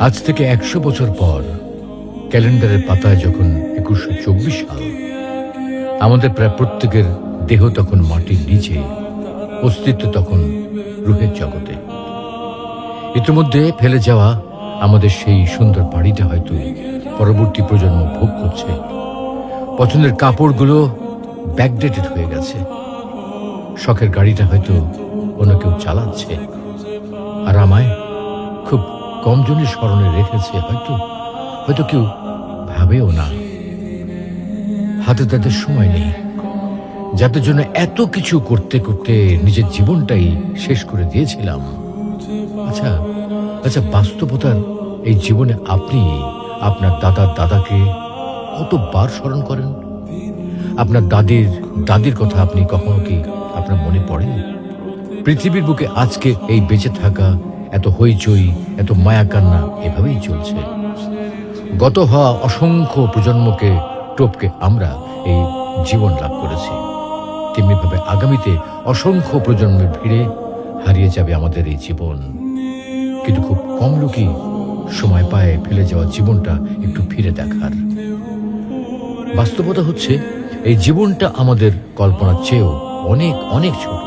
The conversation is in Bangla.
আজ থেকে 100 বছর পর ক্যালেন্ডারের পাতায় যখন 2124 সাল, আমাদের প্রায় প্রত্যেকের দেহ তখন মাটির নিচে, অস্তিত্ব তখন রূহের জগতে। ইতিমধ্যে ফেলে যাওয়া আমাদের সেই সুন্দর বাড়িটা হয়তো পরবর্তী প্রজন্ম ভোগ করছে। পছন্দের কাপড়গুলো ব্যাকডেটেড হয়ে গেছে। শখের গাড়িটা হয়তো অন্য কেউ চালাচ্ছে, আর আমায় খুব কম জনের স্মরণে রেখেছে, হয়তো কেউ ভাবেও না। হাতে তাদের সময় নেই, যাদের জন্য এত কিছু করতে করতে নিজের জীবনটাই শেষ করে দিয়েছিলাম। আচ্ছা, বাস্তবতার এই জীবনে আপনি আপনার দাদার দাদাকে কতবার স্মরণ করেন? আপনার দাদির কথা আপনি কখনো কি আপনার মনে পড়ে? পৃথিবীর বুকে আজকে এই বেঁচে থাকা, এত হইচই, এত মায়া কান্না এভাবেই চলছে। গত হওয়া অসংখ্য প্রজন্মকে টপকে আমরা এই জীবন লাভ করেছি। তেমনিভাবে আগামীতে অসংখ্য প্রজন্মের ভিড়ে হারিয়ে যাবে আমাদের এই জীবন। কিন্তু খুব কম লোকই সময় পায় ফেলে যাওয়া জীবনটা একটু ফিরে দেখার। বাস্তবতা হচ্ছে এই জীবনটা আমাদের কল্পনার চেয়েও অনেক অনেক ছোট।